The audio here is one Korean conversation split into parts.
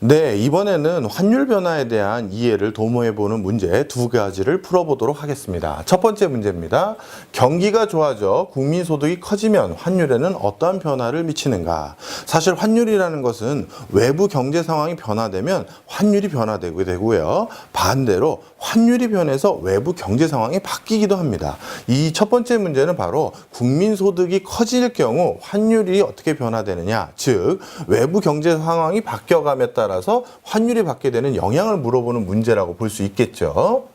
네, 이번에는 환율 변화에 대한 이해를 도모해보는 문제 두 가지를 풀어보도록 하겠습니다. 첫 번째 문제입니다. 경기가 좋아져 국민소득이 커지면 환율에는 어떠한 변화를 미치는가? 사실 환율이라는 것은 외부 경제 상황이 변화되면 환율이 변화되게 되고요. 반대로 환율이 변해서 외부 경제 상황이 바뀌기도 합니다. 이 첫 번째 문제는 바로 국민소득이 커질 경우 환율이 어떻게 변화되느냐, 즉 외부 경제 상황이 바뀌어감에 따라서 환율이 받게 되는 영향을 물어보는 문제라고 볼 수 있겠죠.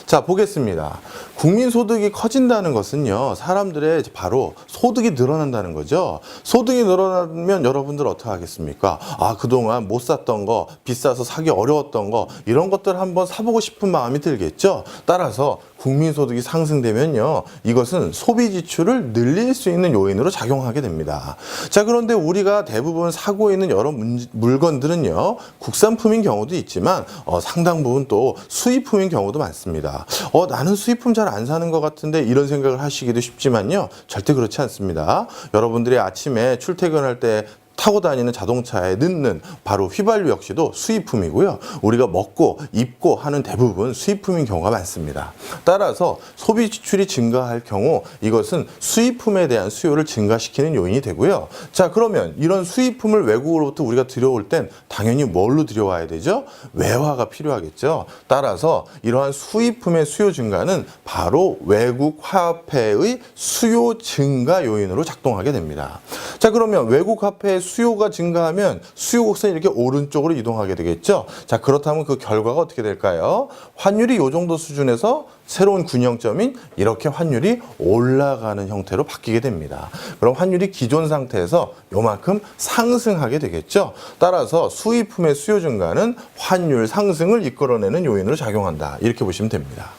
자, 보겠습니다. 국민소득이 커진다는 것은요, 사람들의 바로 소득이 늘어난다는 거죠. 소득이 늘어나면 여러분들 어떻게 하겠습니까? 그동안 못 샀던 거, 비싸서 사기 어려웠던 거, 이런 것들 한번 사보고 싶은 마음이 들겠죠. 따라서 국민소득이 상승되면요, 이것은 소비 지출을 늘릴 수 있는 요인으로 작용하게 됩니다. 자, 그런데 우리가 대부분 사고 있는 여러 물건들은요, 국산품인 경우도 있지만 상당 부분 또 수입품인 경우도 많습니다. 나는 수입품 잘 안 사는 것 같은데 이런 생각을 하시기도 쉽지만요, 절대 그렇지 않습니다. 여러분들이 아침에 출퇴근할 때 타고 다니는 자동차에 넣는 바로 휘발유 역시도 수입품이고요. 우리가 먹고 입고 하는 대부분 수입품인 경우가 많습니다. 따라서 소비 지출이 증가할 경우 이것은 수입품에 대한 수요를 증가시키는 요인이 되고요. 자, 그러면 이런 수입품을 외국으로부터 우리가 들여올 땐 당연히 뭘로 들여와야 되죠? 외화가 필요하겠죠. 따라서 이러한 수입품의 수요 증가는 바로 외국 화폐의 수요 증가 요인으로 작동하게 됩니다. 자, 그러면 외국 화폐의 수요가 증가하면 수요 곡선이 이렇게 오른쪽으로 이동하게 되겠죠. 자, 그렇다면 그 결과가 어떻게 될까요? 환율이 이 정도 수준에서 새로운 균형점인 이렇게 환율이 올라가는 형태로 바뀌게 됩니다. 그럼 환율이 기존 상태에서 요만큼 상승하게 되겠죠. 따라서 수입품의 수요 증가는 환율 상승을 이끌어내는 요인으로 작용한다. 이렇게 보시면 됩니다.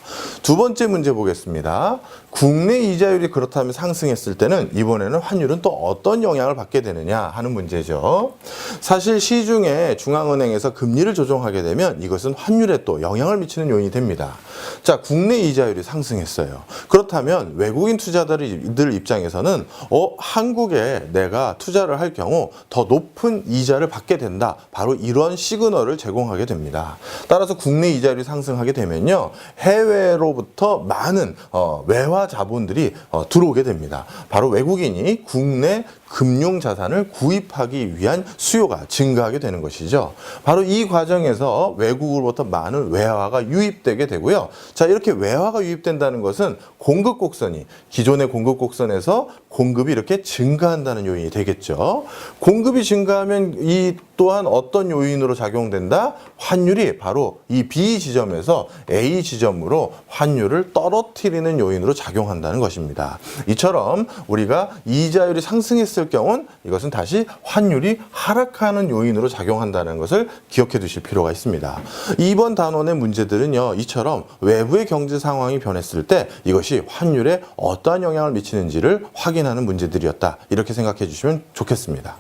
두 번째 문제 보겠습니다. 국내 이자율이 그렇다면 상승했을 때는 이번에는 환율은 또 어떤 영향을 받게 되느냐 하는 문제죠. 사실 시중에 중앙은행에서 금리를 조정하게 되면 이것은 환율에 또 영향을 미치는 요인이 됩니다. 자, 국내 이자율이 상승했어요. 그렇다면 외국인 투자자들 입장에서는 한국에 내가 투자를 할 경우 더 높은 이자를 받게 된다. 바로 이런 시그널을 제공하게 됩니다. 따라서 국내 이자율이 상승하게 되면요, 해외로부터 많은 외화 자본들이 들어오게 됩니다. 바로 외국인이 국내 금융 자산을 구입하기 위한 수요가 증가하게 되는 것이죠. 바로 이 과정에서 외국으로부터 많은 외화가 유입되게 되고요. 자, 이렇게 외화가 유입된다는 것은 공급 곡선이 기존의 공급 곡선에서 공급이 이렇게 증가한다는 요인이 되겠죠. 공급이 증가하면 이 또한 어떤 요인으로 작용된다? 환율이 바로 이 B 지점에서 A 지점으로 환율을 떨어뜨리는 요인으로 작용한다는 것입니다. 이처럼 우리가 이자율이 상승했을 경우는 이것은 다시 환율이 하락하는 요인으로 작용한다는 것을 기억해 두실 필요가 있습니다. 이번 단원의 문제들은요, 이처럼 외부의 경제 상황이 변했을 때 이것이 환율에 어떠한 영향을 미치는지를 확인하는 문제들이었다. 이렇게 생각해 주시면 좋겠습니다.